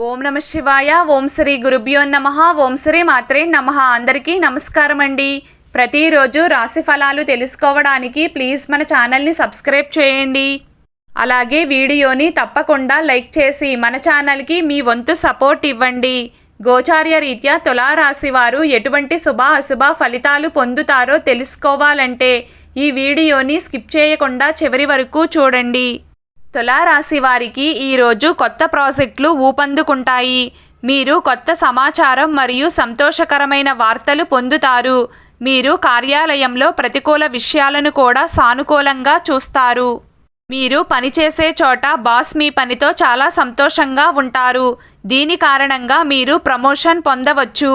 ఓం నమ శివాయ. ఓం శ్రీ గురుభ్యో నమః. ఓం శ్రీ మాత్రే నమః. అందరికీ నమస్కారం అండి. ప్రతిరోజు రాశి ఫలాలు తెలుసుకోవడానికి ప్లీజ్ మన ఛానల్ని సబ్స్క్రైబ్ చేయండి. అలాగే వీడియోని తప్పకుండా లైక్ చేసి మన ఛానల్కి మీ వంతు సపోర్ట్ ఇవ్వండి. గోచార్య రీత్యా తులారాశి వారు ఎటువంటి శుభ అశుభ ఫలితాలు పొందుతారో తెలుసుకోవాలంటే ఈ వీడియోని స్కిప్ చేయకుండా చివరి వరకు చూడండి. తులారాశి వారికి ఈరోజు కొత్త ప్రాజెక్టులు ఊపందుకుంటాయి. మీరు కొత్త సమాచారం మరియు సంతోషకరమైన వార్తలు పొందుతారు. మీరు కార్యాలయంలో ప్రతికూల విషయాలను కూడా సానుకూలంగా చూస్తారు. మీరు పనిచేసే చోట బాస్ మీ పనితో చాలా సంతోషంగా ఉంటారు. దీని కారణంగా మీరు ప్రమోషన్ పొందవచ్చు.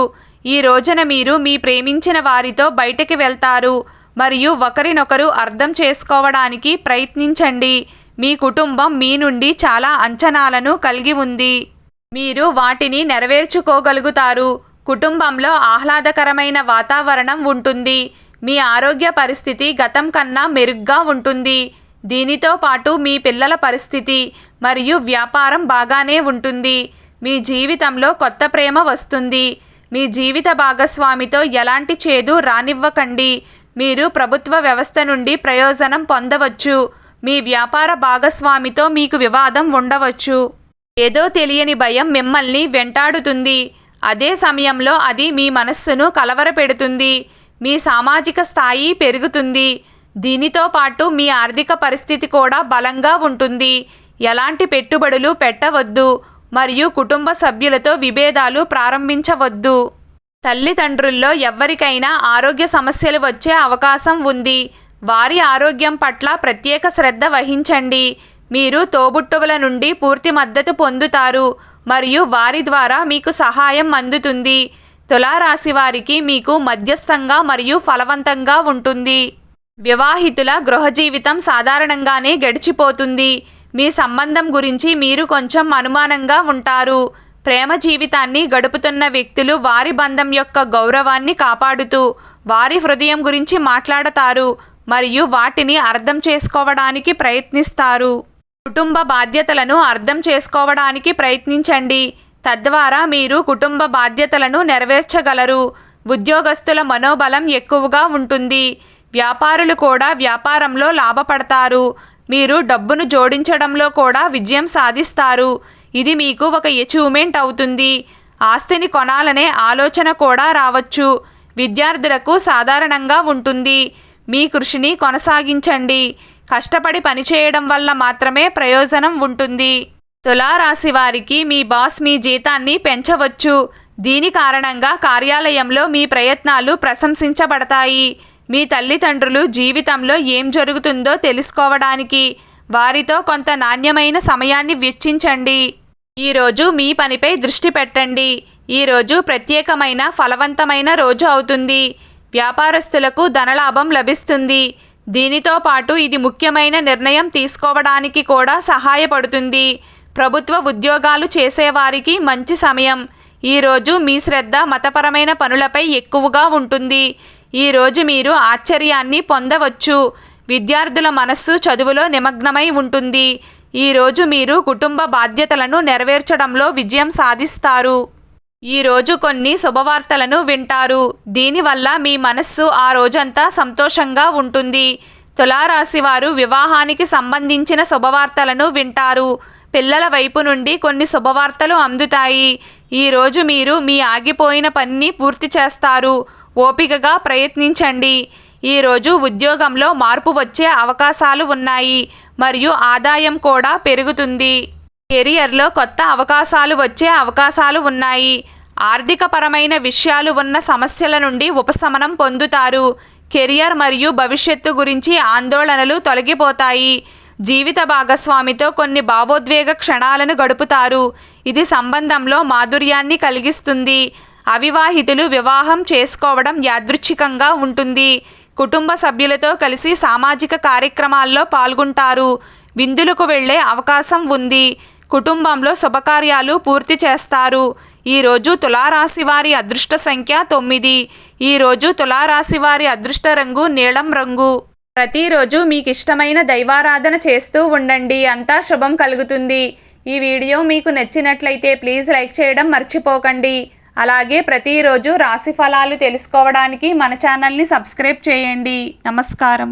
ఈ రోజున మీరు మీ ప్రేమించిన వారితో బయటికి వెళ్తారు మరియు ఒకరినొకరు అర్థం చేసుకోవడానికి ప్రయత్నించండి. మీ కుటుంబం మీ నుండి చాలా అంచనాలను కలిగి ఉంది. మీరు వాటిని నెరవేర్చుకోగలుగుతారు. కుటుంబంలో ఆహ్లాదకరమైన వాతావరణం ఉంటుంది. మీ ఆరోగ్య పరిస్థితి గతం కన్నా మెరుగ్గా ఉంటుంది. దీనితో పాటు మీ పిల్లల పరిస్థితి మరియు వ్యాపారం బాగానే ఉంటుంది. మీ జీవితంలో కొత్త ప్రేమ వస్తుంది. మీ జీవిత భాగస్వామితో ఎలాంటి చేదు రానివ్వకండి. మీరు ప్రభుత్వ వ్యవస్థ నుండి ప్రయోజనం పొందవచ్చు. మీ వ్యాపార భాగస్వామితో మీకు వివాదం ఉండవచ్చు. ఏదో తెలియని భయం మిమ్మల్ని వెంటాడుతుంది. అదే సమయంలో అది మీ మనస్సును కలవరపెడుతుంది. మీ సామాజిక స్థాయి పెరుగుతుంది. దీనితో పాటు మీ ఆర్థిక పరిస్థితి కూడా బలంగా ఉంటుంది. ఎలాంటి పెట్టుబడులు పెట్టవద్దు మరియు కుటుంబ సభ్యులతో విభేదాలు ప్రారంభించవద్దు. తల్లిదండ్రుల్లో ఎవ్వరికైనా ఆరోగ్య సమస్యలు వచ్చే అవకాశం ఉంది. వారి ఆరోగ్యం పట్ల ప్రత్యేక శ్రద్ధ వహించండి. మీరు తోబుట్టువుల నుండి పూర్తి మద్దతు పొందుతారు మరియు వారి ద్వారా మీకు సహాయం అందుతుంది. తులారాశి వారికి మీకు మధ్యస్థంగా మరియు ఫలవంతంగా ఉంటుంది. వివాహితుల గృహ జీవితం సాధారణంగానే గడిచిపోతుంది. మీ సంబంధం గురించి మీరు కొంచెం అనుమానంగా ఉంటారు. ప్రేమ జీవితాన్ని గడుపుతున్న వ్యక్తులు వారి బంధం యొక్క గౌరవాన్ని కాపాడుతూ వారి హృదయం గురించి మాట్లాడతారు మరియు వాటిని అర్థం చేసుకోవడానికి ప్రయత్నిస్తారు. కుటుంబ బాధ్యతలను అర్థం చేసుకోవడానికి ప్రయత్నించండి. తద్వారా మీరు కుటుంబ బాధ్యతలను నెరవేర్చగలరు. ఉద్యోగస్తుల మనోబలం ఎక్కువగా ఉంటుంది. వ్యాపారులు కూడా వ్యాపారంలో లాభపడతారు. మీరు డబ్బును జోడించడంలో కూడా విజయం సాధిస్తారు. ఇది మీకు ఒక అచీవ్మెంట్ అవుతుంది. ఆస్తిని కొనాలనే ఆలోచన కూడా రావచ్చు. విద్యార్థులకు సాధారణంగా ఉంటుంది. మీ కృషిని కొనసాగించండి. కష్టపడి పనిచేయడం వల్ల మాత్రమే ప్రయోజనం ఉంటుంది. తులారాశి వారికి మీ బాస్ మీ జీతాన్ని పెంచవచ్చు. దీని కారణంగా కార్యాలయంలో మీ ప్రయత్నాలు ప్రశంసించబడతాయి. మీ తల్లిదండ్రులు జీవితంలో ఏం జరుగుతుందో తెలుసుకోవడానికి వారితో కొంత నాణ్యమైన సమయాన్ని వెచ్చించండి. ఈరోజు మీ పనిపై దృష్టి పెట్టండి. ఈరోజు ప్రత్యేకమైన ఫలవంతమైన రోజు అవుతుంది. వ్యాపారస్తులకు ధనలాభం లభిస్తుంది. దీనితో పాటు ఇది ముఖ్యమైన నిర్ణయం తీసుకోవడానికి కూడా సహాయపడుతుంది. ప్రభుత్వ ఉద్యోగాలు చేసేవారికి మంచి సమయం. ఈరోజు మీ శ్రద్ధ మతపరమైన పనులపై ఎక్కువగా ఉంటుంది. ఈరోజు మీరు ఆశ్చర్యాన్ని పొందవచ్చు. విద్యార్థుల మనస్సు చదువులో నిమగ్నమై ఉంటుంది. ఈరోజు మీరు కుటుంబ బాధ్యతలను నెరవేర్చడంలో విజయం సాధిస్తారు. ఈరోజు కొన్ని శుభవార్తలను వింటారు. దీనివల్ల మీ మనస్సు ఆ రోజంతా సంతోషంగా ఉంటుంది. తులారాశి వారు వివాహానికి సంబంధించిన శుభవార్తలను వింటారు. పిల్లల వైపు నుండి కొన్ని శుభవార్తలు అందుతాయి. ఈరోజు మీరు మీ ఆగిపోయిన పనిని పూర్తి చేస్తారు. ఓపికగా ప్రయత్నించండి. ఈరోజు ఉద్యోగంలో మార్పు వచ్చే అవకాశాలు ఉన్నాయి మరియు ఆదాయం కూడా పెరుగుతుంది. కెరియర్లో కొత్త అవకాశాలు వచ్చే అవకాశాలు ఉన్నాయి. ఆర్థికపరమైన విషయాలు ఉన్న సమస్యల నుండి ఉపశమనం పొందుతారు. కెరియర్ మరియు భవిష్యత్తు గురించి ఆందోళనలు తొలగిపోతాయి. జీవిత భాగస్వామితో కొన్ని భావోద్వేగ క్షణాలను గడుపుతారు. ఇది సంబంధంలో మాధుర్యాన్ని కలిగిస్తుంది. అవివాహితులు వివాహం చేసుకోవడం యాదృచ్ఛికంగా ఉంటుంది. కుటుంబ సభ్యులతో కలిసి సామాజిక కార్యక్రమాల్లో పాల్గొంటారు. విందులకు వెళ్లే అవకాశం ఉంది. కుటుంబంలో శుభకార్యాలు పూర్తి చేస్తారు. ఈరోజు తులారాశి వారి అదృష్ట సంఖ్య 9. ఈరోజు తులారాశి వారి అదృష్ట రంగు నీలం రంగు. ప్రతిరోజు మీకు ఇష్టమైన దైవారాధన చేస్తూ ఉండండి. అంతా శుభం కలుగుతుంది. ఈ వీడియో మీకు నచ్చినట్లయితే ప్లీజ్ లైక్ చేయడం మర్చిపోకండి. అలాగే ప్రతిరోజు రాశి ఫలాలు తెలుసుకోవడానికి మన ఛానల్ని సబ్స్క్రైబ్ చేయండి. నమస్కారం.